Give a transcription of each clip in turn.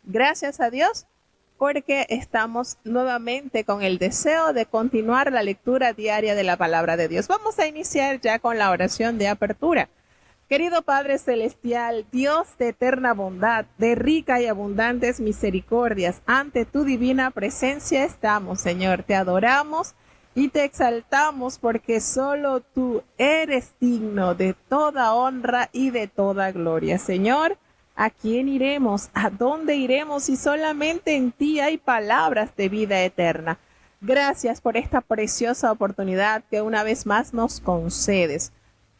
Gracias a Dios porque estamos nuevamente con el deseo de continuar la lectura diaria de la palabra de Dios. Vamos a iniciar ya con la oración de apertura. Querido Padre Celestial, Dios de eterna bondad, de rica y abundantes misericordias, ante tu divina presencia estamos, Señor. Te adoramos y te exaltamos porque solo tú eres digno de toda honra y de toda gloria. Señor, ¿a quién iremos? ¿A dónde iremos si solamente en ti hay palabras de vida eterna? Gracias por esta preciosa oportunidad que una vez más nos concedes.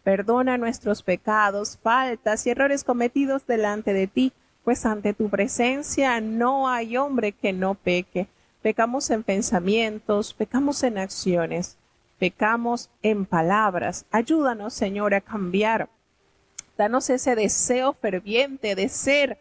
Perdona nuestros pecados, faltas y errores cometidos delante de ti, pues ante tu presencia no hay hombre que no peque. Pecamos en pensamientos, pecamos en acciones, pecamos en palabras. Ayúdanos, Señor, a cambiar. Danos ese deseo ferviente de ser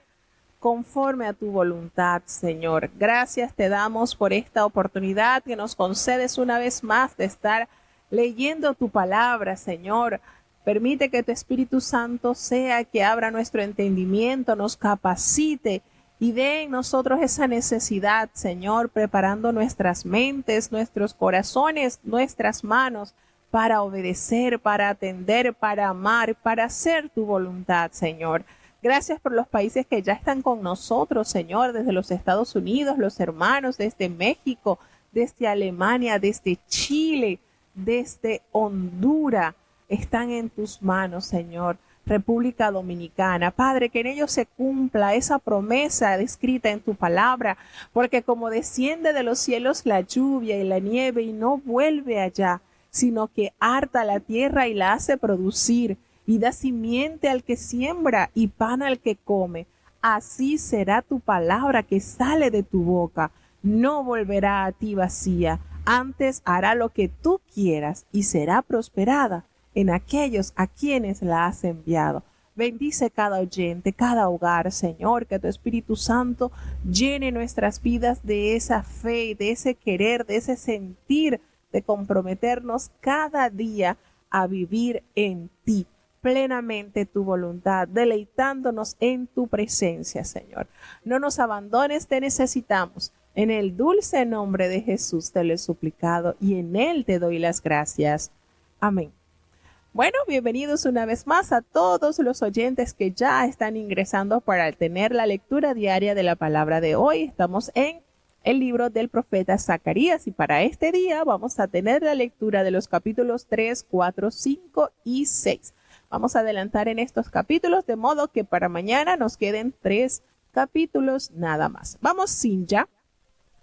conforme a tu voluntad, Señor. Gracias te damos por esta oportunidad que nos concedes una vez más de estar leyendo tu palabra, Señor. Permite que tu Espíritu Santo sea que abra nuestro entendimiento, nos capacite y dé en nosotros esa necesidad, Señor, preparando nuestras mentes, nuestros corazones, nuestras manos para obedecer, para atender, para amar, para hacer tu voluntad, Señor. Gracias por los países que ya están con nosotros, Señor, desde los Estados Unidos, los hermanos desde México, desde Alemania, desde Chile, desde Honduras. Están en tus manos, Señor. República Dominicana. Padre, que en ellos se cumpla esa promesa descrita en tu palabra, porque como desciende de los cielos la lluvia y la nieve y no vuelve allá, sino que harta la tierra y la hace producir, y da simiente al que siembra y pan al que come. Así será tu palabra que sale de tu boca. No volverá a ti vacía, antes hará lo que tú quieras y será prosperada en aquellos a quienes la has enviado. Bendice cada oyente, cada hogar, Señor, que tu Espíritu Santo llene nuestras vidas de esa fe, de ese querer, de ese sentir, de comprometernos cada día a vivir en ti, plenamente tu voluntad, deleitándonos en tu presencia, Señor. No nos abandones, te necesitamos. En el dulce nombre de Jesús te lo he suplicado y en él te doy las gracias. Amén. Bueno, bienvenidos una vez más a todos los oyentes que ya están ingresando para tener la lectura diaria de la palabra de hoy. Estamos en el libro del profeta Zacarías y para este día vamos a tener la lectura de los capítulos 3, 4, 5 y 6. Vamos a adelantar en estos capítulos de modo que para mañana nos queden 3 capítulos nada más. Vamos sin ya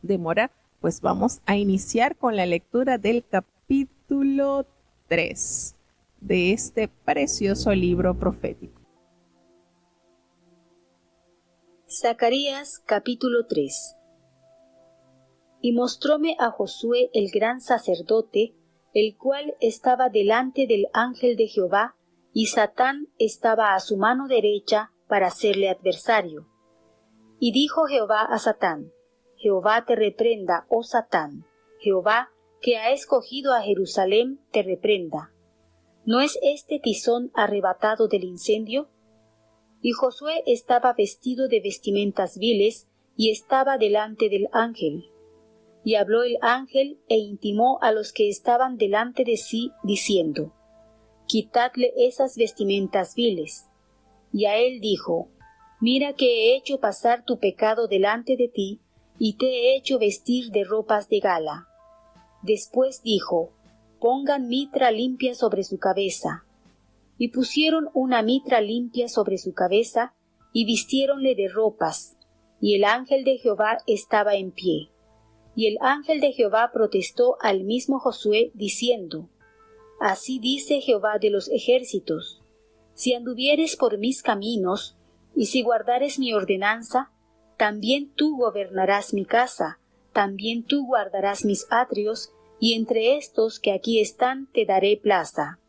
demora, pues vamos a iniciar con la lectura del capítulo 3. De este precioso libro profético. Zacarías capítulo 3. Y mostróme a Josué el gran sacerdote, el cual estaba delante del ángel de Jehová, y Satán estaba a su mano derecha para serle adversario. Y dijo Jehová a Satán: Jehová te reprenda, oh Satán, Jehová, que ha escogido a Jerusalén, te reprenda. ¿No es este tizón arrebatado del incendio? Y Josué estaba vestido de vestimentas viles, y estaba delante del ángel. Y habló el ángel, e intimó a los que estaban delante de sí, diciendo: Quitadle esas vestimentas viles. Y a él dijo: Mira que he hecho pasar tu pecado delante de ti, y te he hecho vestir de ropas de gala. Después dijo: Pongan mitra limpia sobre su cabeza. Y pusieron una mitra limpia sobre su cabeza, y vistiéronle de ropas, y el ángel de Jehová estaba en pie. Y el ángel de Jehová protestó al mismo Josué, diciendo: Así dice Jehová de los ejércitos: Si anduvieres por mis caminos, y si guardares mi ordenanza, también tú gobernarás mi casa, también tú guardarás mis atrios, y entre estos que aquí están te daré plaza.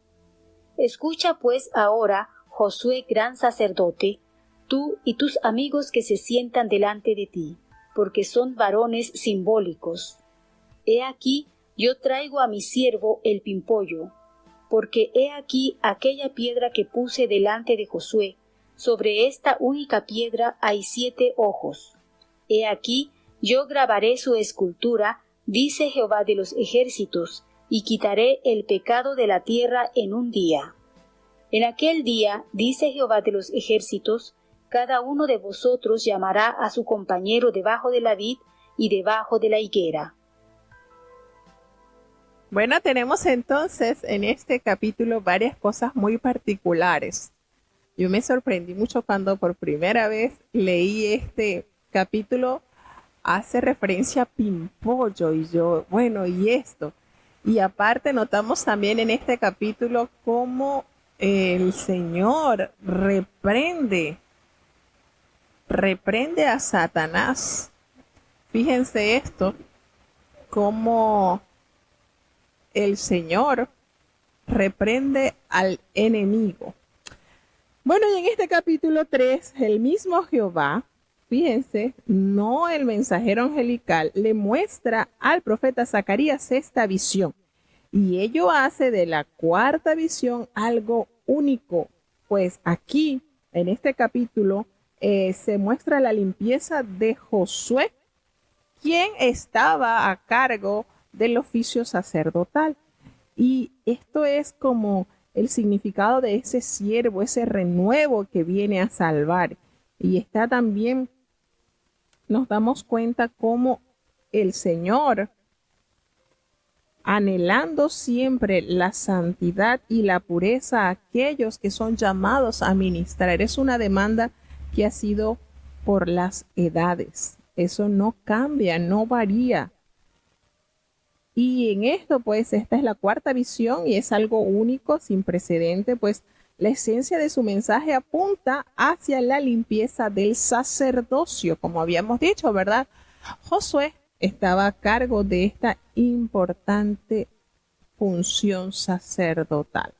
Escucha pues ahora, Josué gran sacerdote, tú y tus amigos que se sientan delante de ti, porque son varones simbólicos. He aquí, yo traigo a mi siervo el pimpollo, porque he aquí aquella piedra que puse delante de Josué, sobre esta única piedra hay 7 ojos. He aquí, yo grabaré su escultura, dice Jehová de los ejércitos, y quitaré el pecado de la tierra en un día. En aquel día, dice Jehová de los ejércitos, cada uno de vosotros llamará a su compañero debajo de la vid y debajo de la higuera. Bueno, tenemos entonces en este capítulo varias cosas muy particulares. Yo me sorprendí mucho cuando por primera vez leí este capítulo. Hace referencia a Pimpollo y yo, bueno, ¿y esto? Y aparte notamos también en este capítulo cómo el Señor reprende a Satanás. Fíjense esto, cómo el Señor reprende al enemigo. Bueno, y en este capítulo 3, el mismo Jehová, fíjense, no el mensajero angelical, le muestra al profeta Zacarías esta visión. Y ello hace de la cuarta visión algo único, pues aquí, en este capítulo, se muestra la limpieza de Josué, quien estaba a cargo del oficio sacerdotal. Y esto es como el significado de ese siervo, ese renuevo que viene a salvar. Y está también, nos damos cuenta cómo el Señor, anhelando siempre la santidad y la pureza a aquellos que son llamados a ministrar, es una demanda que ha sido por las edades. Eso no cambia, no varía. Y en esto, pues, esta es la cuarta visión y es algo único, sin precedente, pues la esencia de su mensaje apunta hacia la limpieza del sacerdocio, como habíamos dicho, ¿verdad? Josué estaba a cargo de esta importante función sacerdotal.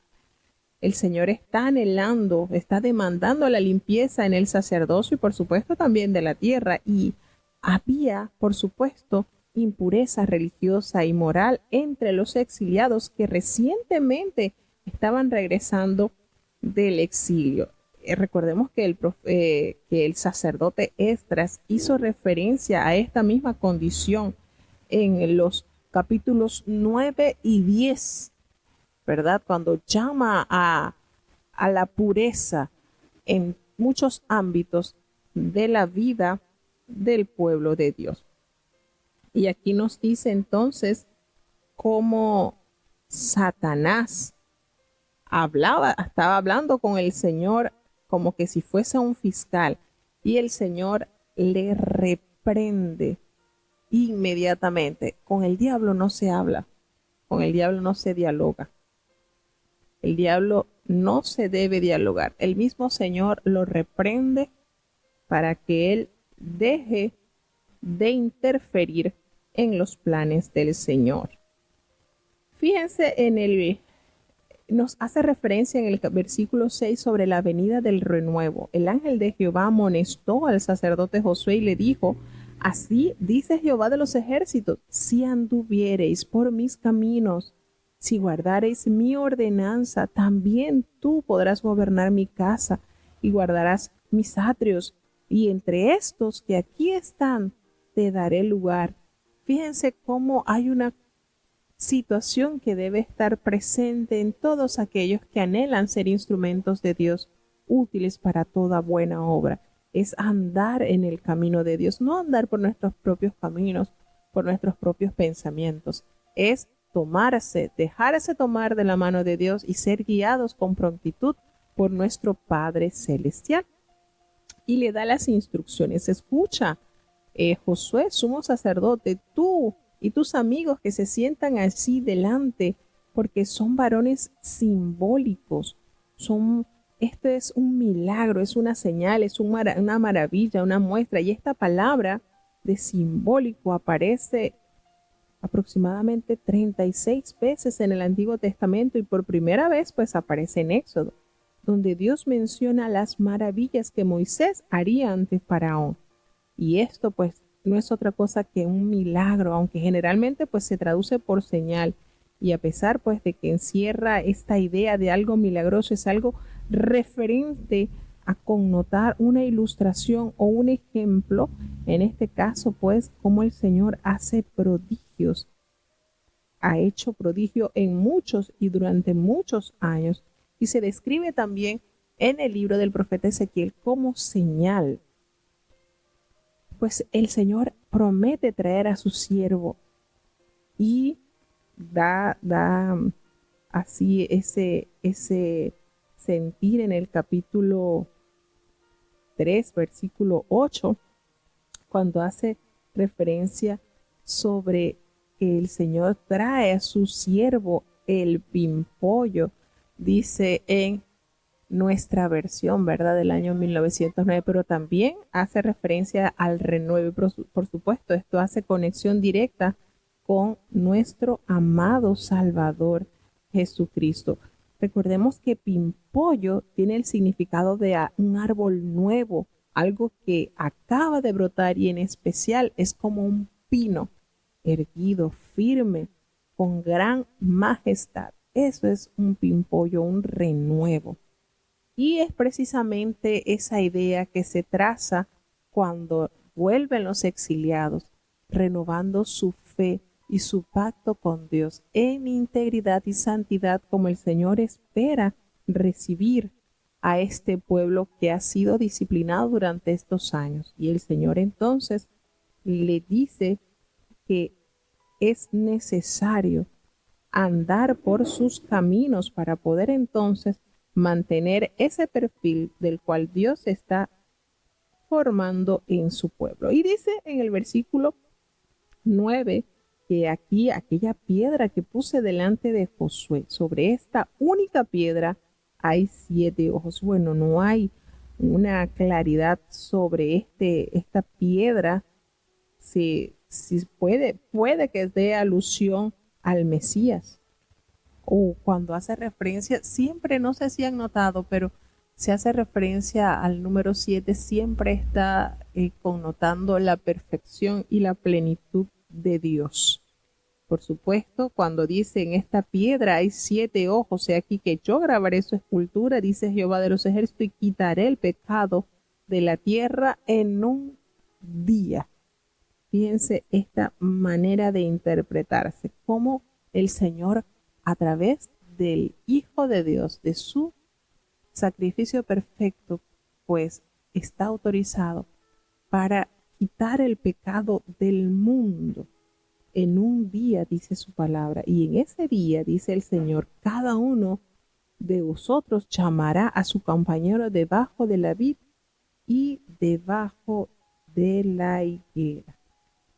El Señor está anhelando, está demandando la limpieza en el sacerdocio y por supuesto también de la tierra. Y había, por supuesto, impureza religiosa y moral entre los exiliados que recientemente estaban regresando del exilio. Recordemos que el sacerdote Esdras hizo referencia a esta misma condición en los capítulos 9 y 10, ¿verdad? Cuando llama a la pureza en muchos ámbitos de la vida del pueblo de Dios. Y aquí nos dice entonces cómo Satanás estaba hablando con el Señor como que si fuese un fiscal, y el Señor le reprende inmediatamente. Con el diablo no se habla, con el diablo no se dialoga. El diablo no se debe dialogar. El mismo Señor lo reprende para que él deje de interferir en los planes del Señor. Fíjense nos hace referencia en el versículo 6 sobre la venida del renuevo. El ángel de Jehová amonestó al sacerdote Josué y le dijo: así dice Jehová de los ejércitos, si anduviereis por mis caminos, si guardareis mi ordenanza, también tú podrás gobernar mi casa y guardarás mis atrios, y entre estos que aquí están te daré lugar. Fíjense cómo hay una situación que debe estar presente en todos aquellos que anhelan ser instrumentos de Dios, útiles para toda buena obra. Es andar en el camino de Dios, no andar por nuestros propios caminos, por nuestros propios pensamientos. Es dejarse tomar de la mano de Dios y ser guiados con prontitud por nuestro Padre Celestial. Y le da las instrucciones. Escucha, Josué, sumo sacerdote, tú y tus amigos que se sientan así delante, porque son varones simbólicos. Esto es un milagro, es una señal, es una maravilla, una muestra. Y esta palabra de simbólico aparece aproximadamente 36 veces en el Antiguo Testamento y por primera vez pues aparece en Éxodo, donde Dios menciona las maravillas que Moisés haría ante Faraón. Y esto pues no es otra cosa que un milagro, aunque generalmente pues se traduce por señal. Y a pesar pues de que encierra esta idea de algo milagroso, es algo referente a connotar una ilustración o un ejemplo, en este caso pues cómo el Señor hace prodigios, ha hecho prodigio en muchos y durante muchos años, y se describe también en el libro del profeta Ezequiel como señal. Pues el Señor promete traer a su siervo y da así ese sentir en el capítulo 3, versículo 8, cuando hace referencia sobre que el Señor trae a su siervo el pimpollo, dice en nuestra versión, ¿verdad?, del año 1909, pero también hace referencia al renuevo. Por supuesto, esto hace conexión directa con nuestro amado Salvador Jesucristo. Recordemos que pimpollo tiene el significado de un árbol nuevo, algo que acaba de brotar, y en especial es como un pino erguido, firme, con gran majestad. Eso es un pimpollo, un renuevo. Y es precisamente esa idea que se traza cuando vuelven los exiliados, renovando su fe y su pacto con Dios en integridad y santidad, como el Señor espera recibir a este pueblo que ha sido disciplinado durante estos años. Y el Señor entonces le dice que es necesario andar por sus caminos para poder entonces mantener ese perfil del cual Dios está formando en su pueblo. Y dice en el versículo 9 que aquí aquella piedra que puse delante de Josué, sobre esta única piedra hay 7 ojos. Bueno, no hay una claridad sobre esta piedra, si puede que dé alusión al Mesías, o cuando hace referencia, siempre, no sé si han notado, pero se hace referencia al número 7, siempre está connotando la perfección y la plenitud de Dios. Por supuesto, cuando dice en esta piedra hay 7 ojos, he aquí que yo grabaré su escultura, dice Jehová de los ejércitos, y quitaré el pecado de la tierra en un día. Fíjense esta manera de interpretarse, cómo el Señor, a través del Hijo de Dios, de su sacrificio perfecto, pues está autorizado para quitar el pecado del mundo en un día, dice su palabra. Y en ese día, dice el Señor, cada uno de vosotros llamará a su compañero debajo de la vid y debajo de la higuera.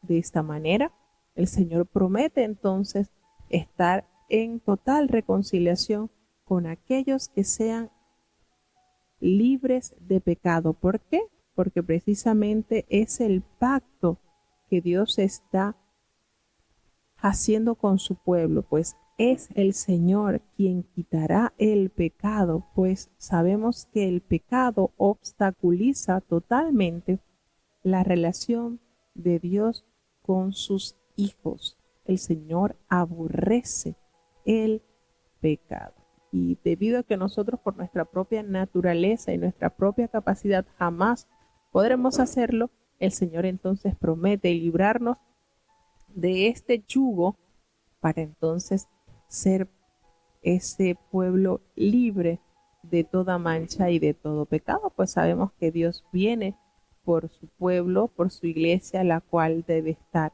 De esta manera, el Señor promete entonces estar en total reconciliación con aquellos que sean libres de pecado. ¿Por qué? Porque precisamente es el pacto que Dios está haciendo con su pueblo, pues es el Señor quien quitará el pecado, pues sabemos que el pecado obstaculiza totalmente la relación de Dios con sus hijos. El Señor aborrece el pecado. Y debido a que nosotros por nuestra propia naturaleza y nuestra propia capacidad jamás podremos hacerlo, el Señor entonces promete librarnos de este yugo para entonces ser ese pueblo libre de toda mancha y de todo pecado, pues sabemos que Dios viene por su pueblo, por su iglesia, la cual debe estar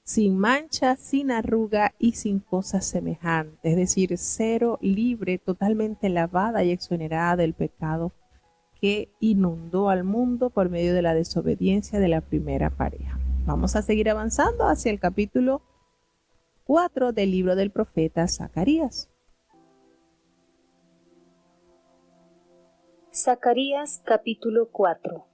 sin mancha, sin arruga y sin cosas semejantes, es decir, cero, libre, totalmente lavada y exonerada del pecado que inundó al mundo por medio de la desobediencia de la primera pareja. Vamos a seguir avanzando hacia el capítulo 4 del libro del profeta Zacarías. Zacarías capítulo 4.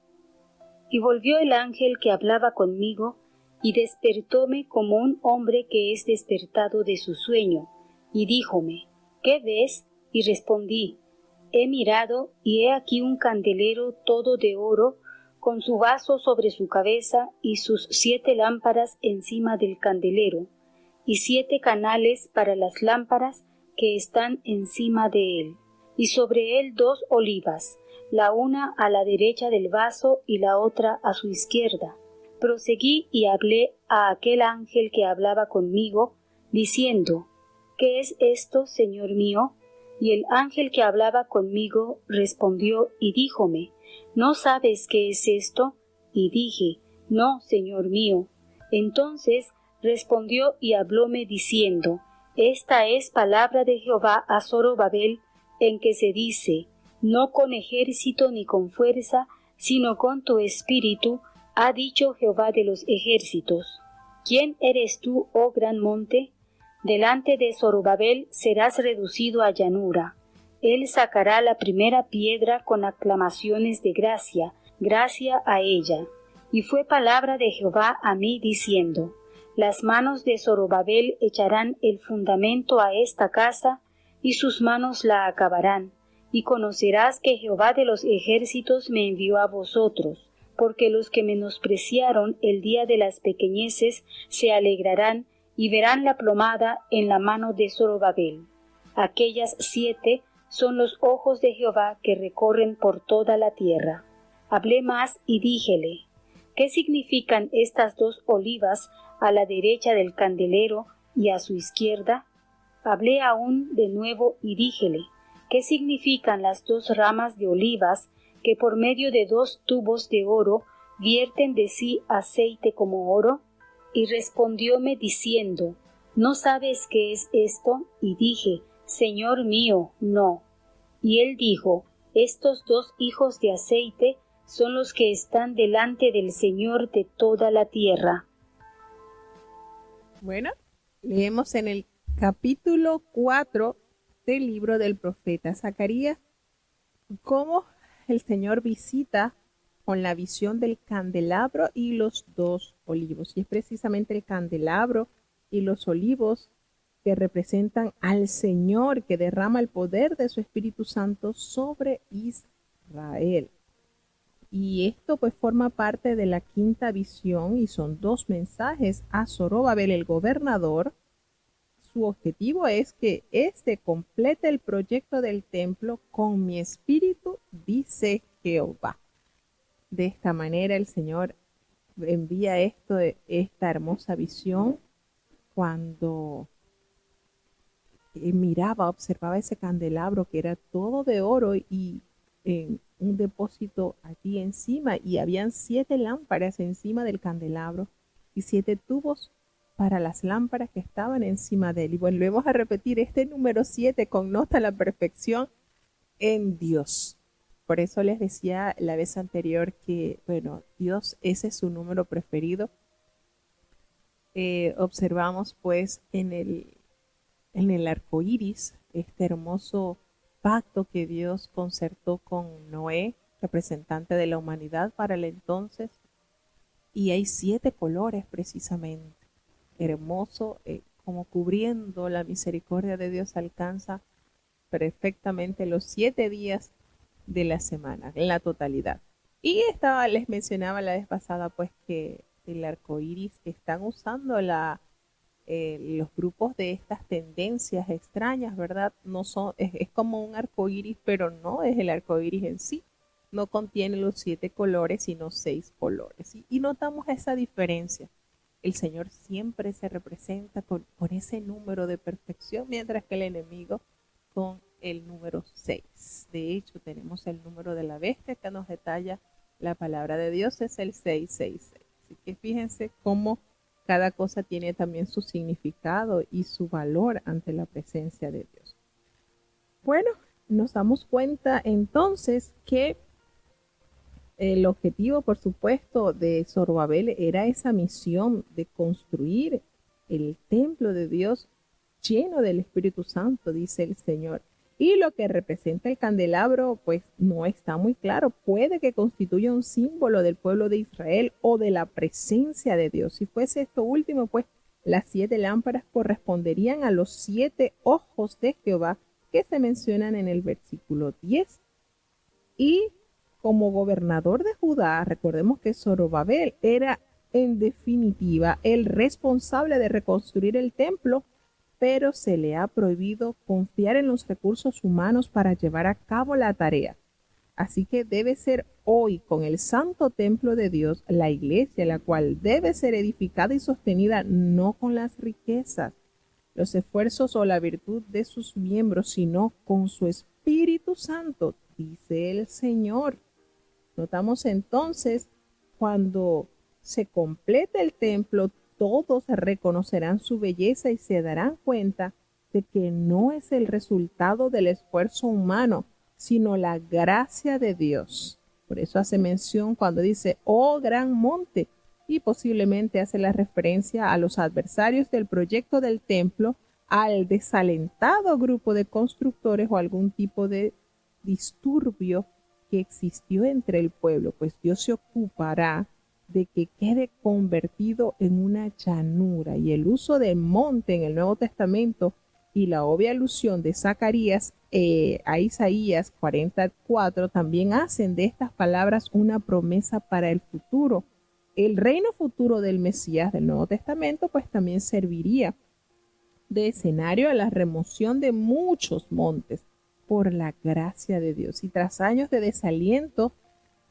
Y volvió el ángel que hablaba conmigo, y despertóme como un hombre que es despertado de su sueño, y díjome, ¿qué ves? Y respondí, he mirado, y he aquí un candelero todo de oro, con su vaso sobre su cabeza, y sus 7 lámparas encima del candelero, y 7 canales para las lámparas que están encima de él, y sobre él 2 olivas, la una a la derecha del vaso y la otra a su izquierda. Proseguí y hablé a aquel ángel que hablaba conmigo, diciendo: ¿Qué es esto, Señor mío? Y el ángel que hablaba conmigo respondió y díjome: ¿No sabes qué es esto? Y dije: No, Señor mío. Entonces respondió y hablóme diciendo: Esta es palabra de Jehová a Zorobabel, en que se dice: No con ejército ni con fuerza, sino con tu espíritu, ha dicho Jehová de los ejércitos. ¿Quién eres tú, oh gran monte? Delante de Zorobabel serás reducido a llanura. Él sacará la primera piedra con aclamaciones de gracia, gracia a ella. Y fue palabra de Jehová a mí diciendo: Las manos de Zorobabel echarán el fundamento a esta casa, y sus manos la acabarán. Y conocerás que Jehová de los ejércitos me envió a vosotros, porque los que menospreciaron el día de las pequeñeces se alegrarán y verán la plomada en la mano de Zorobabel. Aquellas 7 son los ojos de Jehová que recorren por toda la tierra. Hablé más y díjele: ¿Qué significan estas 2 olivas a la derecha del candelero y a su izquierda? Hablé aún de nuevo y díjele: ¿Qué significan las 2 ramas de olivas que por medio de 2 tubos de oro vierten de sí aceite como oro? Y respondióme diciendo: ¿No sabes qué es esto? Y dije: Señor mío, no. Y él dijo: Estos 2 hijos de aceite son los que están delante del Señor de toda la tierra. Bueno, leemos en el capítulo 4 del libro del profeta Zacarías cómo el Señor visita con la visión del candelabro y los 2 olivos. Y es precisamente el candelabro y los olivos que representan al Señor, que derrama el poder de su Espíritu Santo sobre Israel. Y esto pues forma parte de la 5ª visión y son 2 mensajes a Zorobabel, el gobernador. Su objetivo es que éste complete el proyecto del templo con mi espíritu, dice Jehová. De esta manera el Señor envía esta hermosa visión cuando observaba ese candelabro que era todo de oro y en un depósito allí encima, y habían 7 lámparas encima del candelabro y 7 tubos para las lámparas que estaban encima de él. Y volvemos a repetir, este número 7 connota la perfección en Dios. Por eso les decía la vez anterior que, bueno, Dios, ese es su número preferido. Observamos pues en el arco iris este hermoso pacto que Dios concertó con Noé, representante de la humanidad para el entonces. Y hay 7 colores precisamente. Hermoso, como cubriendo la misericordia de Dios, alcanza perfectamente los 7 días de la semana, en la totalidad. Y les mencionaba la vez pasada pues que el arco iris están usando los grupos de estas tendencias extrañas, ¿verdad? No son, es como un arco iris, pero no es el arco iris en sí. No contiene los 7 colores, sino 6 colores. Y notamos esa diferencia. El Señor siempre se representa con ese número de perfección, mientras que el enemigo con el número 6. De hecho, tenemos el número de la bestia que nos detalla la palabra de Dios, es el 666. Así que fíjense cómo cada cosa tiene también su significado y su valor ante la presencia de Dios. Bueno, nos damos cuenta entonces que el objetivo, por supuesto, de Zorobabel era esa misión de construir el templo de Dios lleno del Espíritu Santo, dice el Señor. Y lo que representa el candelabro, pues no está muy claro. Puede que constituya un símbolo del pueblo de Israel o de la presencia de Dios. Si fuese esto último, pues las 7 lámparas corresponderían a los 7 ojos de Jehová que se mencionan en el versículo 10. Y como gobernador de Judá, recordemos que Zorobabel era en definitiva el responsable de reconstruir el templo, pero se le ha prohibido confiar en los recursos humanos para llevar a cabo la tarea. Así que debe ser hoy con el santo templo de Dios, la iglesia, la cual debe ser edificada y sostenida no con las riquezas, los esfuerzos o la virtud de sus miembros, sino con su Espíritu Santo, dice el Señor. Notamos entonces, cuando se complete el templo, todos reconocerán su belleza y se darán cuenta de que no es el resultado del esfuerzo humano, sino la gracia de Dios. Por eso hace mención cuando dice, oh gran monte, y posiblemente hace la referencia a los adversarios del proyecto del templo, al desalentado grupo de constructores o algún tipo de disturbio que existió entre el pueblo, pues Dios se ocupará de que quede convertido en una llanura. Y el uso de monte en el Nuevo Testamento y la obvia alusión de Zacarías a Isaías 44 también hacen de estas palabras una promesa para el futuro. El reino futuro del Mesías del Nuevo Testamento pues también serviría de escenario a la remoción de muchos montes por la gracia de Dios. Y tras años de desaliento,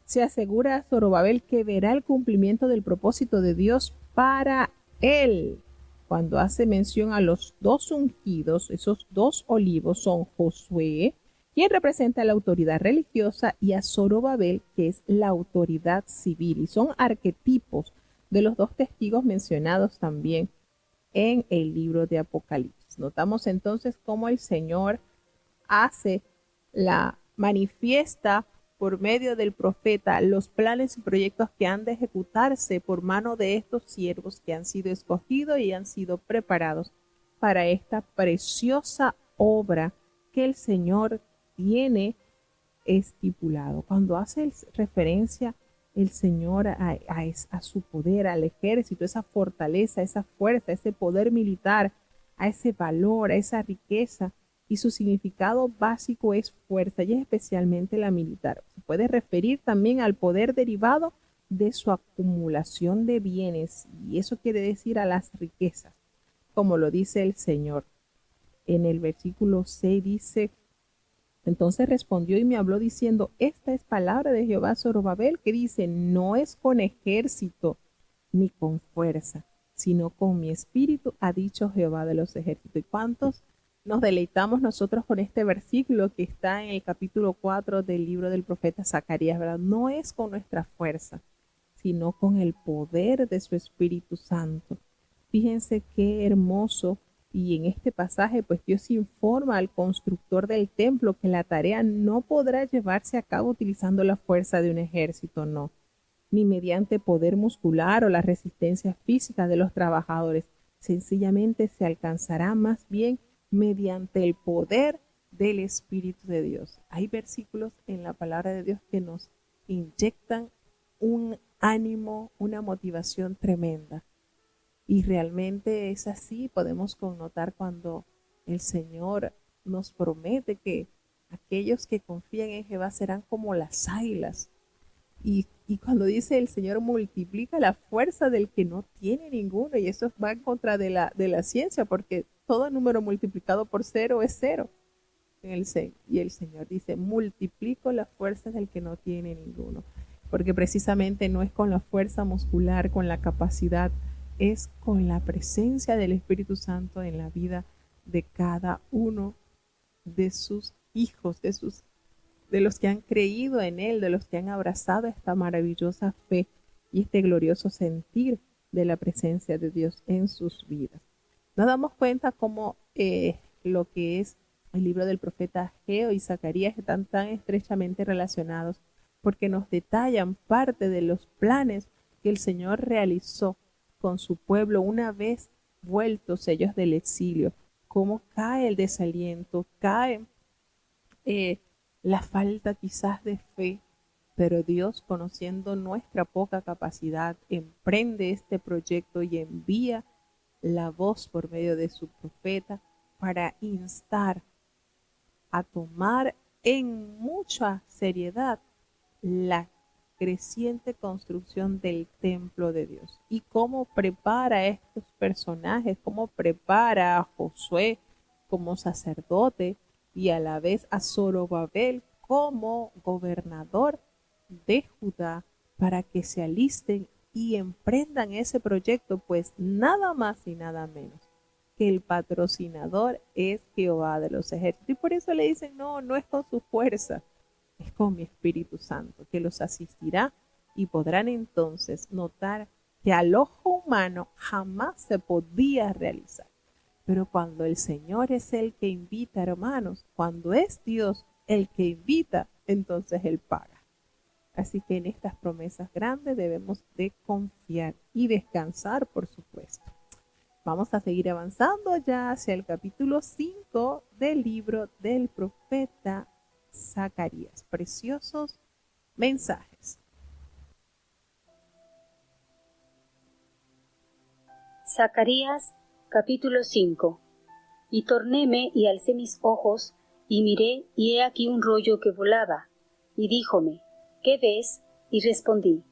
se asegura a Zorobabel que verá el cumplimiento del propósito de Dios para él. Cuando hace mención a los dos ungidos, esos dos olivos son Josué, quien representa la autoridad religiosa, y a Zorobabel, que es la autoridad civil. Y son arquetipos de los dos testigos mencionados también en el libro de Apocalipsis. Notamos entonces cómo el Señor manifiesta por medio del profeta los planes y proyectos que han de ejecutarse por mano de estos siervos que han sido escogidos y han sido preparados para esta preciosa obra que el Señor tiene estipulado. Cuando hace referencia el Señor a su poder, al ejército, esa fortaleza, esa fuerza, ese poder militar, a ese valor, a esa riqueza, y su significado básico es fuerza, y es especialmente la militar. Se puede referir también al poder derivado de su acumulación de bienes, y eso quiere decir a las riquezas, como lo dice el Señor. En el versículo 6 dice, entonces respondió y me habló diciendo, esta es palabra de Jehová Zorobabel, que dice, no es con ejército ni con fuerza, sino con mi espíritu, ha dicho Jehová de los ejércitos. ¿Y cuántos nos deleitamos nosotros con este versículo que está en el capítulo 4 del libro del profeta Zacarías, ¿verdad? No es con nuestra fuerza, sino con el poder de su Espíritu Santo. Fíjense qué hermoso. Y en este pasaje, pues Dios informa al constructor del templo que la tarea no podrá llevarse a cabo utilizando la fuerza de un ejército, no, ni mediante poder muscular o la resistencia física de los trabajadores. Sencillamente se alcanzará más bien mediante el poder del Espíritu de Dios. Hay versículos en la palabra de Dios que nos inyectan un ánimo, una motivación tremenda. Y realmente es así, podemos connotar cuando el Señor nos promete que aquellos que confían en Jehová serán como las águilas. Y cuando dice el Señor multiplica la fuerza del que no tiene ninguno, y eso va en contra de la ciencia, porque todo número multiplicado por cero es cero. Y el Señor dice, multiplico la fuerza del que no tiene ninguno, porque precisamente no es con la fuerza muscular, con la capacidad, es con la presencia del Espíritu Santo en la vida de cada uno de sus hijos, de los que han creído en Él, de los que han abrazado esta maravillosa fe y este glorioso sentir de la presencia de Dios en sus vidas. Nos damos cuenta cómo lo que es el libro del profeta Ageo y Zacarías están tan estrechamente relacionados, porque nos detallan parte de los planes que el Señor realizó con su pueblo una vez vueltos ellos del exilio, cómo cae el desaliento, cae la falta quizás de fe, pero Dios, conociendo nuestra poca capacidad, emprende este proyecto y envía la voz por medio de su profeta para instar a tomar en mucha seriedad la creciente construcción del templo de Dios. Y cómo prepara a estos personajes, cómo prepara a Josué como sacerdote y a la vez a Zorobabel como gobernador de Judá para que se alisten y emprendan ese proyecto, pues nada más y nada menos que el patrocinador es Jehová de los ejércitos. Y por eso le dicen, no, no es con su fuerza, es con mi Espíritu Santo, que los asistirá y podrán entonces notar que al ojo humano jamás se podía realizar. Pero cuando el Señor es el que invita, hermanos, cuando es Dios el que invita, entonces Él paga. Así que en estas promesas grandes debemos de confiar y descansar, por supuesto. Vamos a seguir avanzando ya hacia el capítulo 5 del libro del profeta Zacarías. Preciosos mensajes. Zacarías capítulo 5. Y tornéme y alcé mis ojos, y miré, y he aquí un rollo que volaba. Y díjome, ¿qué ves? Y respondí,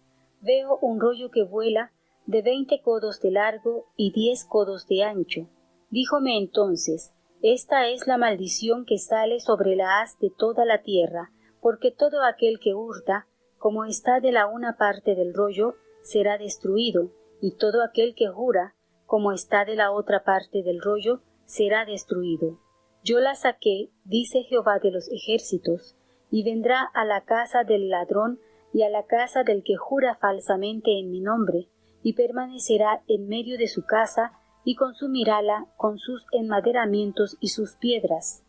veo un rollo que vuela, de 20 codos de largo y 10 codos de ancho. Díjome entonces, esta es la maldición que sale sobre la haz de toda la tierra, porque todo aquel que hurta, como está de la una parte del rollo, será destruido, y todo aquel que jura, como está de la otra parte del rollo, será destruido. Yo la saqué, dice Jehová de los ejércitos, y vendrá a la casa del ladrón y a la casa del que jura falsamente en mi nombre, y permanecerá en medio de su casa, y consumirála con sus enmaderamientos y sus piedras.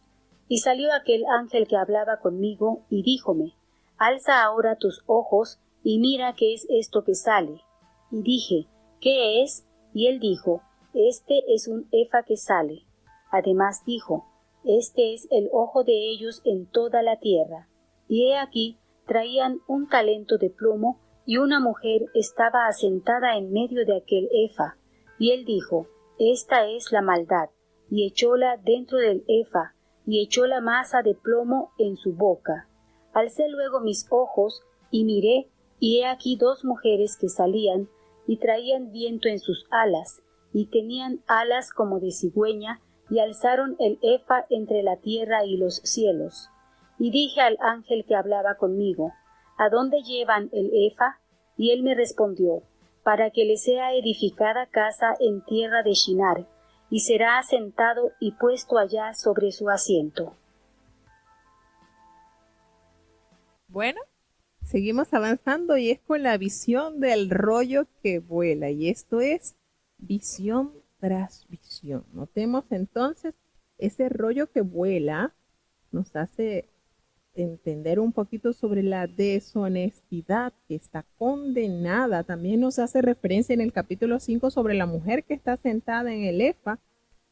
Y salió aquel ángel que hablaba conmigo, y díjome, alza ahora tus ojos, y mira qué es esto que sale. Y dije, ¿qué es? Y él dijo, este es un efa que sale. Además dijo, este es el ojo de ellos en toda la tierra. Y he aquí, traían un talento de plomo, y una mujer estaba asentada en medio de aquel efa. Y él dijo, esta es la maldad, y echóla dentro del efa, y echó la masa de plomo en su boca. Alcé luego mis ojos, y miré, y he aquí 2 mujeres que salían, y traían viento en sus alas, y tenían alas como de cigüeña, y alzaron el efa entre la tierra y los cielos. Y dije al ángel que hablaba conmigo, ¿a dónde llevan el efa? Y él me respondió, para que le sea edificada casa en tierra de Shinar, y será asentado y puesto allá sobre su asiento. Bueno, seguimos avanzando y es con la visión del rollo que vuela, y esto es visión tras visión. Notemos entonces ese rollo que vuela nos hace entender un poquito sobre la deshonestidad que está condenada. También nos hace referencia en el capítulo 5 sobre la mujer que está sentada en el efa,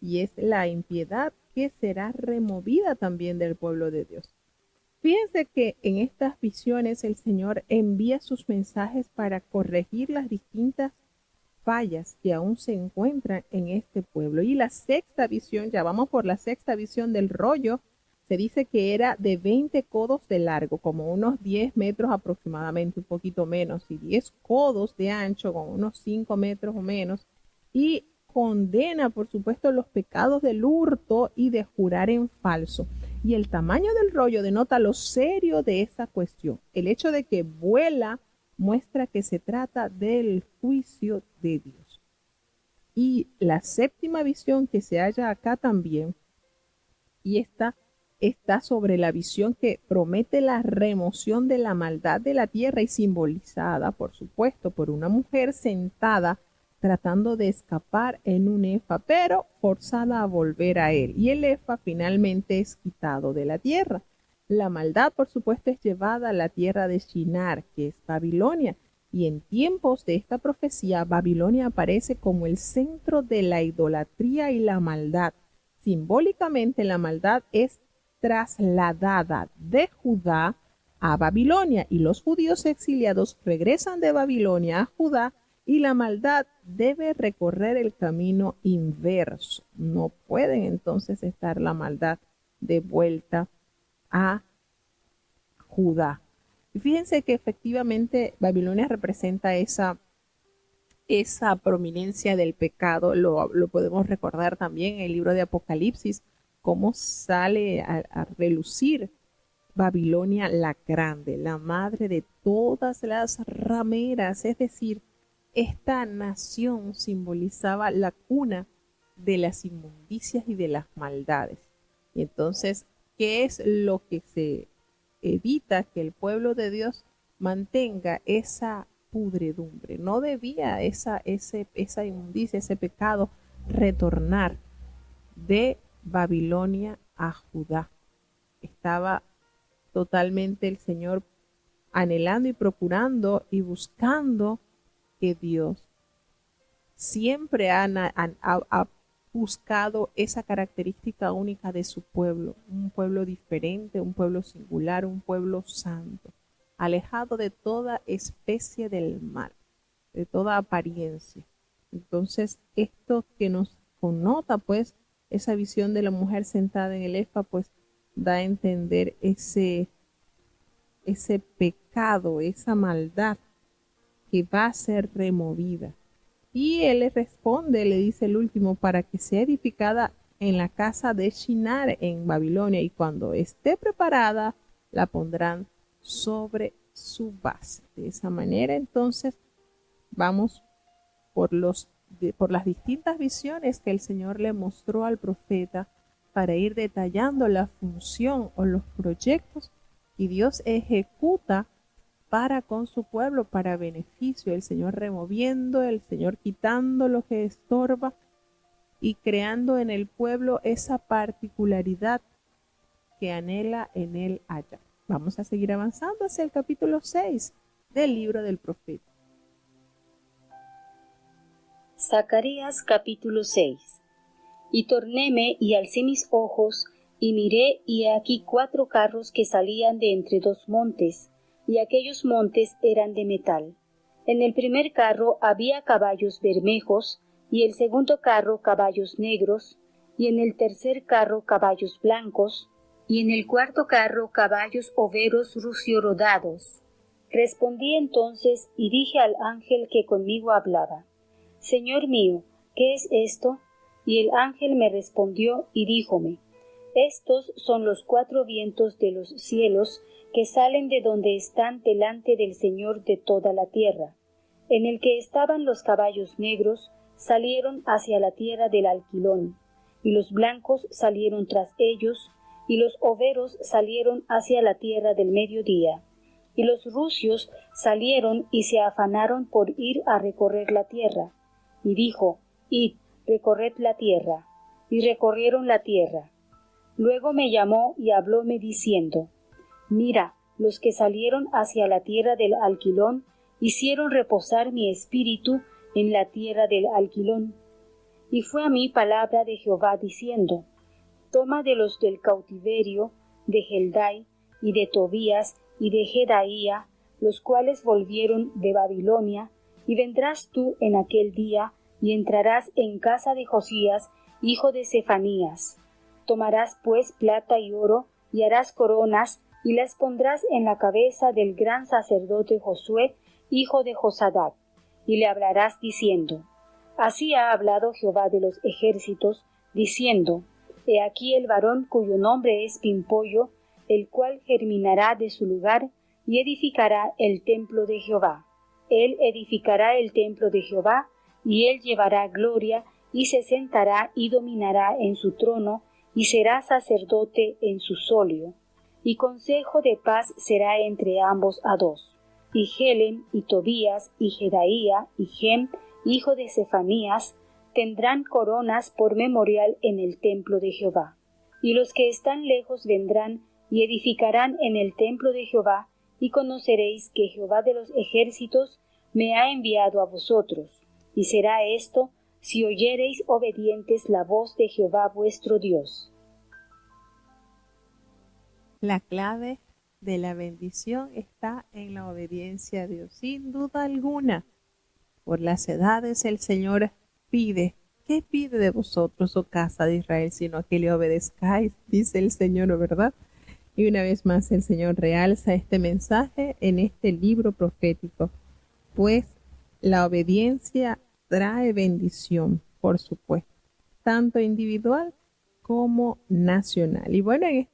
y es la impiedad que será removida también del pueblo de Dios. Fíjense que en estas visiones el Señor envía sus mensajes para corregir las distintas fallas que aún se encuentran en este pueblo. Y la sexta visión, ya vamos por la sexta visión del rollo, se dice que era de 20 codos de largo, como unos 10 metros aproximadamente, un poquito menos, y 10 codos de ancho, como unos 5 metros o menos, y condena, por supuesto, los pecados del hurto y de jurar en falso. Y el tamaño del rollo denota lo serio de esa cuestión. El hecho de que vuela muestra que se trata del juicio de Dios. Y la séptima visión que se halla acá también, y esta está sobre la visión que promete la remoción de la maldad de la tierra y simbolizada, por supuesto, por una mujer sentada tratando de escapar en un efa, pero forzada a volver a él. Y el efa finalmente es quitado de la tierra. La maldad, por supuesto, es llevada a la tierra de Shinar, que es Babilonia. Y en tiempos de esta profecía, Babilonia aparece como el centro de la idolatría y la maldad. Simbólicamente, la maldad es trasladada de Judá a Babilonia, y los judíos exiliados regresan de Babilonia a Judá, y la maldad debe recorrer el camino inverso. No pueden entonces estar la maldad de vuelta a Judá. Y fíjense que efectivamente Babilonia representa esa prominencia del pecado. Lo podemos recordar también en el libro de Apocalipsis, cómo sale a relucir Babilonia la Grande, la madre de todas las rameras, es decir, esta nación simbolizaba la cuna de las inmundicias y de las maldades. Y entonces, ¿qué es lo que se evita? Que el pueblo de Dios mantenga esa pudredumbre. No debía esa inmundicia, ese pecado, retornar de Babilonia a Judá. Estaba totalmente el Señor anhelando y procurando y buscando que Dios siempre ha buscado esa característica única de su pueblo, un pueblo diferente, un pueblo singular, un pueblo santo, alejado de toda especie del mal, de toda apariencia. Entonces, esto que nos connota, pues, esa visión de la mujer sentada en el efa, pues, da a entender ese pecado, esa maldad que va a ser removida. Y él le responde, le dice el último, para que sea edificada en la casa de Shinar en Babilonia, y cuando esté preparada, la pondrán sobre su base. De esa manera, entonces, vamos por las distintas visiones que el Señor le mostró al profeta para ir detallando la función o los proyectos que Dios ejecuta para con su pueblo, para beneficio, el Señor removiendo, el Señor quitando lo que estorba y creando en el pueblo esa particularidad que anhela en él hallar. Vamos a seguir avanzando hacia el capítulo 6 del libro del profeta. Zacarías capítulo 6. Y tornéme y alcé mis ojos, y miré, y he aquí 4 carros que salían de entre 2 montes, y aquellos montes eran de metal. En el primer carro había caballos bermejos, y el segundo carro caballos negros, y en el tercer carro caballos blancos, y en el cuarto carro caballos overos ruciorodados. Respondí entonces y dije al ángel que conmigo hablaba: Señor mío, ¿qué es esto? Y el ángel me respondió y díjome: Estos son los 4 vientos de los cielos que salen de donde están delante del Señor de toda la tierra. En el que estaban los caballos negros, salieron hacia la tierra del Alquilón, y los blancos salieron tras ellos, y los overos salieron hacia la tierra del mediodía. Y los rucios salieron y se afanaron por ir a recorrer la tierra. Y dijo: Id, recorred la tierra. Y recorrieron la tierra. Luego me llamó y hablóme diciendo: Mira, los que salieron hacia la tierra del Alquilón hicieron reposar mi espíritu en la tierra del Alquilón. Y fue a mí palabra de Jehová diciendo: Toma de los del cautiverio, de Heldai, y de Tobías, y de Jedaía, los cuales volvieron de Babilonia, y vendrás tú en aquel día, y entrarás en casa de Josías, hijo de Sefanías. Tomarás pues plata y oro, y harás coronas, y las pondrás en la cabeza del gran sacerdote Josué, hijo de Josadac, y le hablarás diciendo: Así ha hablado Jehová de los ejércitos, diciendo: He aquí el varón cuyo nombre es Pimpollo, el cual germinará de su lugar, y edificará el templo de Jehová. Él edificará el templo de Jehová, y él llevará gloria, y se sentará y dominará en su trono, y será sacerdote en su solio. Y consejo de paz será entre ambos a 2. Y Helem, y Tobías, y Jedaía, y Gem, hijo de Sefanías, tendrán coronas por memorial en el templo de Jehová. Y los que están lejos vendrán, y edificarán en el templo de Jehová, y conoceréis que Jehová de los ejércitos me ha enviado a vosotros. Y será esto, si oyereis obedientes la voz de Jehová vuestro Dios. La clave de la bendición está en la obediencia a Dios, sin duda alguna. Por las edades el Señor pide. ¿Qué pide de vosotros, oh casa de Israel, sino que le obedezcáis? Dice el Señor, ¿verdad? Y una vez más el Señor realza este mensaje en este libro profético, pues la obediencia trae bendición, por supuesto, tanto individual como nacional. Y bueno, en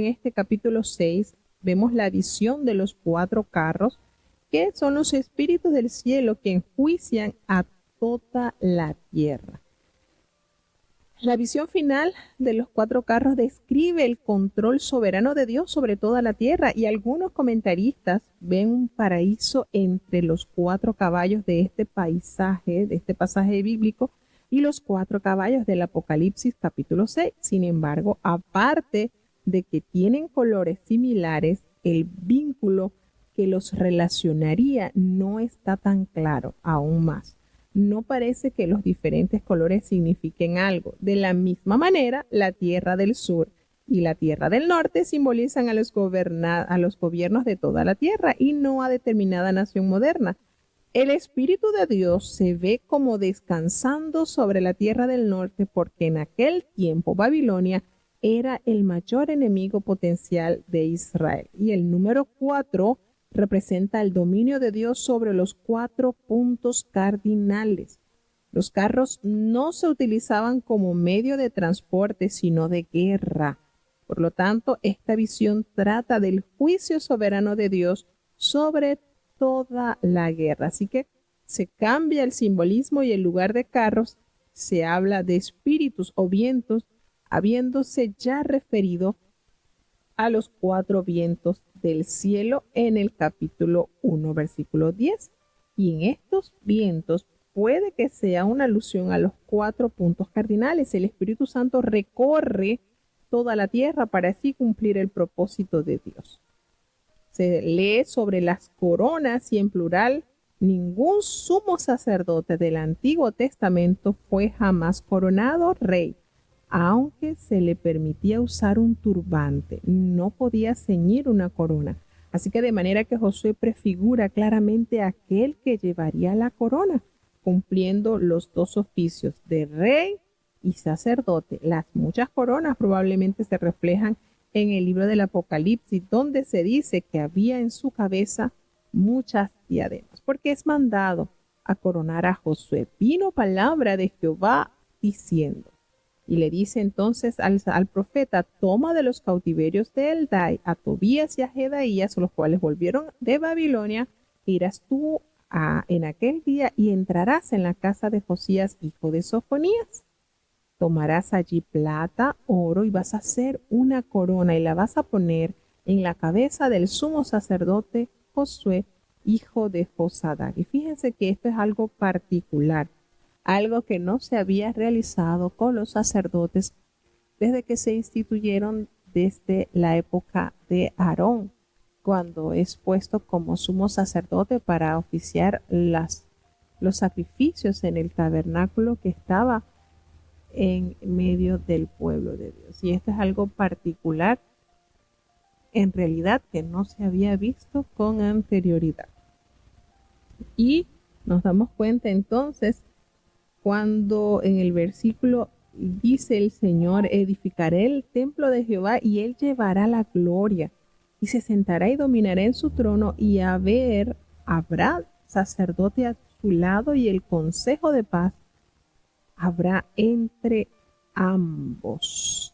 este capítulo 6 vemos la visión de los 4 carros, que son los espíritus del cielo que enjuician a toda la tierra. La visión final de los 4 carros describe el control soberano de Dios sobre toda la tierra, y algunos comentaristas ven un paraíso entre los 4 caballos de este paisaje, de este pasaje bíblico, y los 4 caballos del Apocalipsis capítulo 6. Sin embargo, aparte de que tienen colores similares, el vínculo que los relacionaría no está tan claro. Aún más, no parece que los diferentes colores signifiquen algo. De la misma manera, la tierra del sur y la tierra del norte simbolizan a los gobiernos de toda la tierra y no a determinada nación moderna. El Espíritu de Dios se ve como descansando sobre la tierra del norte, porque en aquel tiempo Babilonia era el mayor enemigo potencial de Israel. Y el número 4 representa el dominio de Dios sobre los 4 puntos cardinales. Los carros no se utilizaban como medio de transporte, sino de guerra. Por lo tanto, esta visión trata del juicio soberano de Dios sobre toda la guerra. Así que se cambia el simbolismo y en lugar de carros se habla de espíritus o vientos, habiéndose ya referido a los 4 vientos del cielo en el capítulo 1, versículo 10. Y en estos vientos puede que sea una alusión a los 4 puntos cardinales. El Espíritu Santo recorre toda la tierra para así cumplir el propósito de Dios. Se lee sobre las coronas y en plural, ningún sumo sacerdote del Antiguo Testamento fue jamás coronado rey, aunque se le permitía usar un turbante, no podía ceñir una corona. Así que de manera que Josué prefigura claramente a aquel que llevaría la corona, cumpliendo los 2 oficios de rey y sacerdote. Las muchas coronas probablemente se reflejan en el libro del Apocalipsis, donde se dice que había en su cabeza muchas diademas, porque es mandado a coronar a Josué. Vino palabra de Jehová diciendo, y le dice entonces al profeta: toma de los cautiverios de Eldai a Tobías y a Jedaías, los cuales volvieron de Babilonia, irás tú en aquel día y entrarás en la casa de Josías, hijo de Sofonías. Tomarás allí plata, oro, y vas a hacer una corona y la vas a poner en la cabeza del sumo sacerdote Josué, hijo de Josadac. Y fíjense que esto es algo particular, algo que no se había realizado con los sacerdotes desde que se instituyeron desde la época de Aarón, cuando es puesto como sumo sacerdote para oficiar los sacrificios en el tabernáculo que estaba en medio del pueblo de Dios. Y esto es algo particular, en realidad, que no se había visto con anterioridad. Y nos damos cuenta entonces cuando en el versículo dice el Señor: edificaré el templo de Jehová y él llevará la gloria y se sentará y dominará en su trono, y habrá sacerdote a su lado y el consejo de paz habrá entre ambos.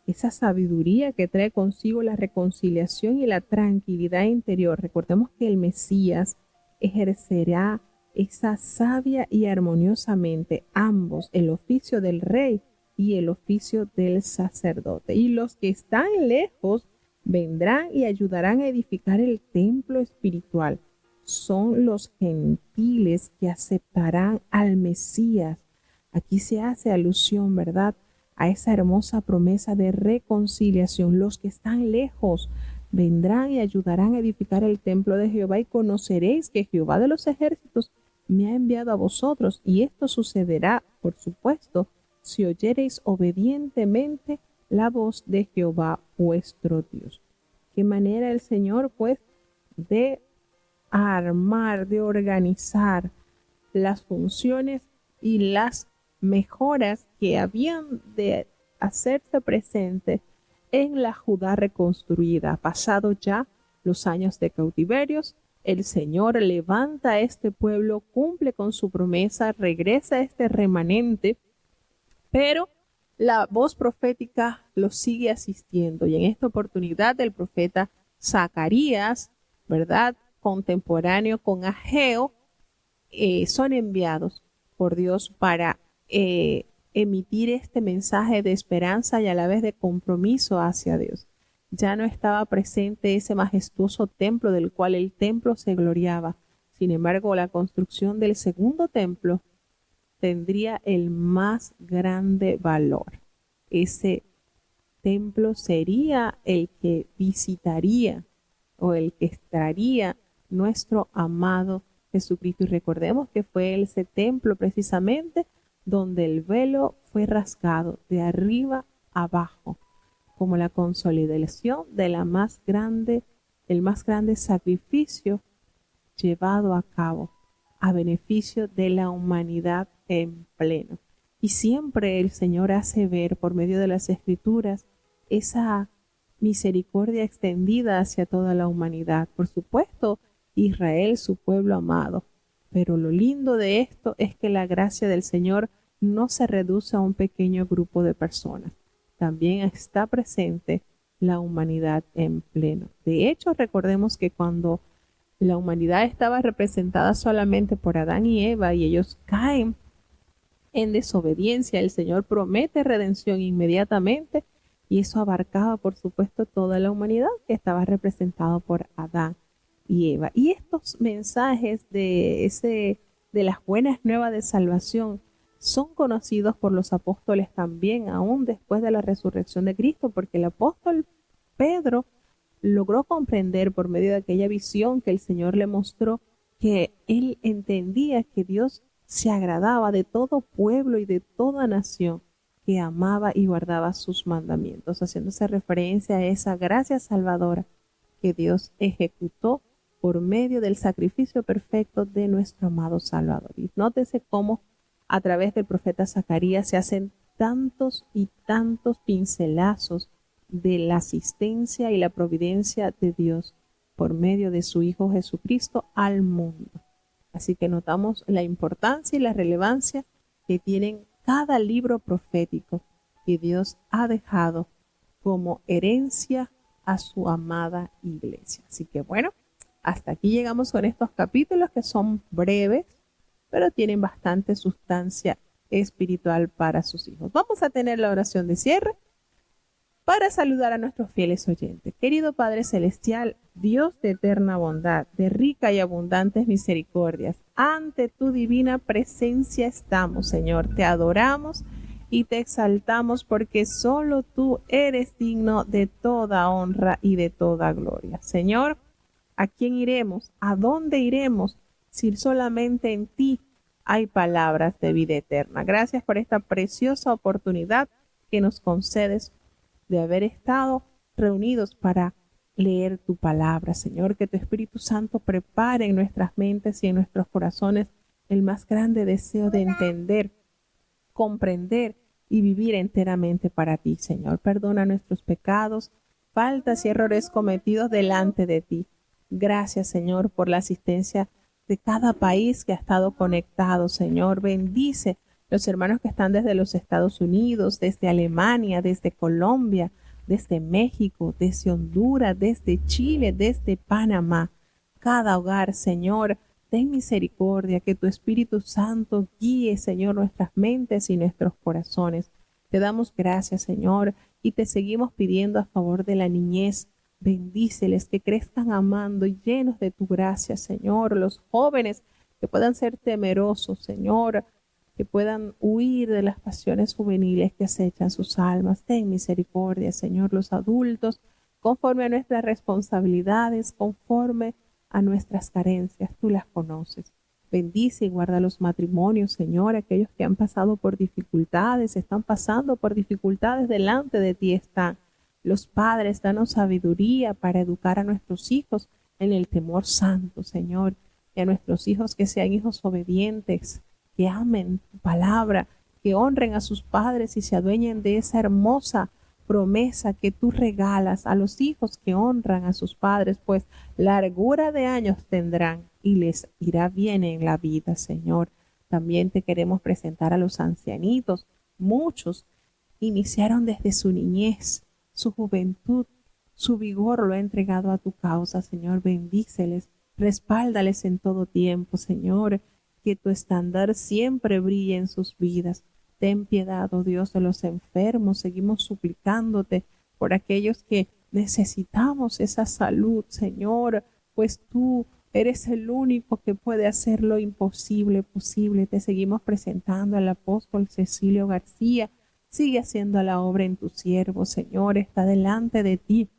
Esa sabiduría que trae consigo la reconciliación y la tranquilidad interior. Recordemos que el Mesías ejercerá esa sabia y armoniosamente ambos, el oficio del rey y el oficio del sacerdote. Y los que están lejos vendrán y ayudarán a edificar el templo espiritual. Son los gentiles que aceptarán al Mesías. Aquí se hace alusión, ¿verdad?, a esa hermosa promesa de reconciliación. Los que están lejos vendrán y ayudarán a edificar el templo de Jehová, y conoceréis que Jehová de los ejércitos me ha enviado a vosotros. Y esto sucederá, por supuesto, si oyereis obedientemente la voz de Jehová vuestro Dios. Qué manera el Señor, pues, de armar, de organizar las funciones y las mejoras que habían de hacerse presentes en la Judá reconstruida. Pasado ya los años de cautiverios, el Señor levanta a este pueblo, cumple con su promesa, regresa a este remanente, pero la voz profética lo sigue asistiendo, y en esta oportunidad el profeta Zacarías, ¿verdad?, contemporáneo con Ageo, son enviados por Dios para emitir este mensaje de esperanza y a la vez de compromiso hacia Dios. Ya no estaba presente ese majestuoso templo del cual el templo se gloriaba. Sin embargo, la construcción del segundo templo tendría el más grande valor. Ese templo sería el que visitaría o el que estaría nuestro amado Jesucristo. Y recordemos que fue ese templo precisamente donde el velo fue rasgado de arriba abajo, como la consolidación de el más grande sacrificio llevado a cabo a beneficio de la humanidad en pleno. Y siempre el Señor hace ver por medio de las Escrituras esa misericordia extendida hacia toda la humanidad. Por supuesto, Israel, su pueblo amado. Pero lo lindo de esto es que la gracia del Señor no se reduce a un pequeño grupo de personas. También está presente la humanidad en pleno. De hecho, recordemos que cuando la humanidad estaba representada solamente por Adán y Eva y ellos caen en desobediencia, el Señor promete redención inmediatamente y eso abarcaba, por supuesto, toda la humanidad que estaba representada por Adán y Eva. Y estos mensajes de las buenas nuevas de salvación son conocidos por los apóstoles también, aún después de la resurrección de Cristo, porque el apóstol Pedro logró comprender por medio de aquella visión que el Señor le mostró que él entendía que Dios se agradaba de todo pueblo y de toda nación que amaba y guardaba sus mandamientos, haciéndose referencia a esa gracia salvadora que Dios ejecutó por medio del sacrificio perfecto de nuestro amado Salvador. Y nótese cómo a través del profeta Zacarías se hacen tantos y tantos pincelazos de la asistencia y la providencia de Dios por medio de su Hijo Jesucristo al mundo. Así que notamos la importancia y la relevancia que tienen cada libro profético que Dios ha dejado como herencia a su amada iglesia. Así que bueno, hasta aquí llegamos con estos capítulos que son breves, pero tienen bastante sustancia espiritual para sus hijos. Vamos a tener la oración de cierre para saludar a nuestros fieles oyentes. Querido Padre Celestial, Dios de eterna bondad, de rica y abundantes misericordias, ante tu divina presencia estamos, Señor. Te adoramos y te exaltamos porque solo tú eres digno de toda honra y de toda gloria. Señor, ¿a quién iremos? ¿A dónde iremos si solamente en ti hay palabras de vida eterna? Gracias por esta preciosa oportunidad que nos concedes de haber estado reunidos para leer tu palabra, Señor. Que tu Espíritu Santo prepare en nuestras mentes y en nuestros corazones el más grande deseo de entender, comprender y vivir enteramente para ti, Señor. Perdona nuestros pecados, faltas y errores cometidos delante de ti. Gracias, Señor, por la asistencia de cada país que ha estado conectado, Señor. Bendice los hermanos que están desde los Estados Unidos, desde Alemania, desde Colombia, desde México, desde Honduras, desde Chile, desde Panamá. Cada hogar, Señor, ten misericordia, que tu Espíritu Santo guíe, Señor, nuestras mentes y nuestros corazones. Te damos gracias, Señor, y te seguimos pidiendo a favor de la niñez. Bendíceles, que crezcan amando y llenos de tu gracia, Señor. Los jóvenes que puedan ser temerosos, Señor, que puedan huir de las pasiones juveniles que acechan sus almas. Ten misericordia, Señor. Los adultos, conforme a nuestras responsabilidades, conforme a nuestras carencias, tú las conoces. Bendice y guarda los matrimonios, Señor. Aquellos que han pasado por dificultades, están pasando por dificultades, delante de ti están. Los padres, danos sabiduría para educar a nuestros hijos en el temor santo, Señor. Y a nuestros hijos que sean hijos obedientes, que amen tu palabra, que honren a sus padres y se adueñen de esa hermosa promesa que tú regalas a los hijos que honran a sus padres, pues largura de años tendrán y les irá bien en la vida, Señor. También te queremos presentar a los ancianitos. Muchos iniciaron desde su niñez, su juventud, su vigor lo ha entregado a tu causa, Señor. Bendíceles, respáldales en todo tiempo, Señor. Que tu estándar siempre brille en sus vidas. Ten piedad, oh Dios, de los enfermos. Seguimos suplicándote por aquellos que necesitamos esa salud, Señor, pues tú eres el único que puede hacer lo imposible posible. Te seguimos presentando al apóstol Cecilio García. Sigue haciendo la obra en tu siervo, Señor. Está delante de ti.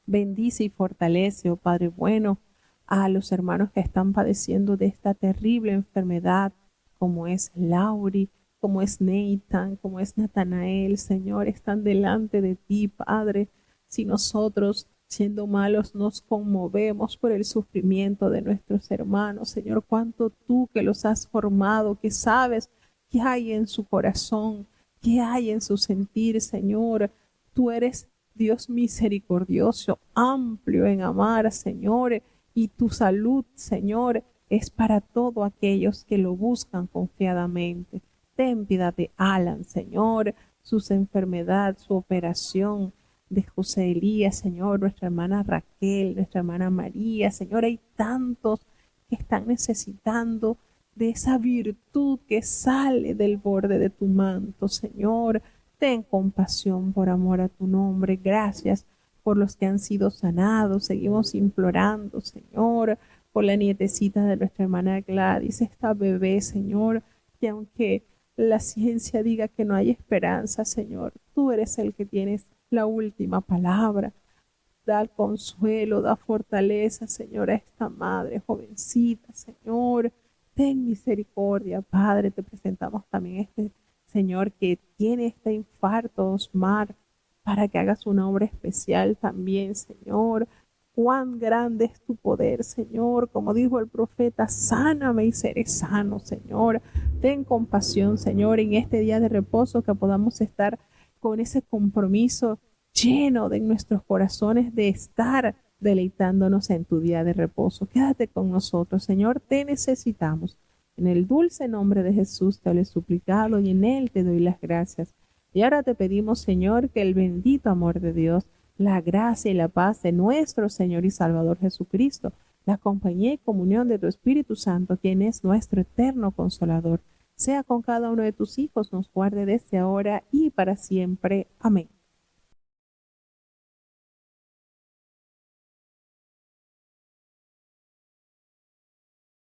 Bendice y fortalece, oh Padre bueno, a los hermanos que están padeciendo de esta terrible enfermedad, como es Lauri, como es Nathan, como es Natanael, Señor. Están delante de ti, Padre. Si nosotros, siendo malos, nos conmovemos por el sufrimiento de nuestros hermanos, Señor, cuánto tú que los has formado, que sabes qué hay en su corazón, qué hay en su sentir, Señor. Tú eres Dios misericordioso, amplio en amar, Señor, y tu salud, Señor, es para todos aquellos que lo buscan confiadamente. Ten piedad de Alan, Señor, su enfermedad, su operación, de José Elías, Señor, nuestra hermana Raquel, nuestra hermana María, Señor. Hay tantos que están necesitando de esa virtud que sale del borde de tu manto, Señor. Ten compasión por amor a tu nombre. Gracias por los que han sido sanados. Seguimos implorando, Señor, por la nietecita de nuestra hermana Gladys, esta bebé, Señor, que aunque la ciencia diga que no hay esperanza, Señor, tú eres el que tienes la última palabra. Da consuelo, da fortaleza, Señor, a esta madre jovencita, Señor. Ten misericordia, Padre. Te presentamos también a este Señor que tiene este infarto, Osmar, para que hagas una obra especial también, Señor. Cuán grande es tu poder, Señor. Como dijo el profeta, sáname y seré sano, Señor. Ten compasión, Señor, en este día de reposo, que podamos estar con ese compromiso lleno de nuestros corazones de estar deleitándonos en tu día de reposo. Quédate con nosotros, Señor, te necesitamos. En el dulce nombre de Jesús te lo he suplicado y en él te doy las gracias. Y ahora te pedimos, Señor, que el bendito amor de Dios, la gracia y la paz de nuestro Señor y Salvador Jesucristo, la compañía y comunión de tu Espíritu Santo, quien es nuestro eterno Consolador, sea con cada uno de tus hijos, nos guarde desde ahora y para siempre. Amén.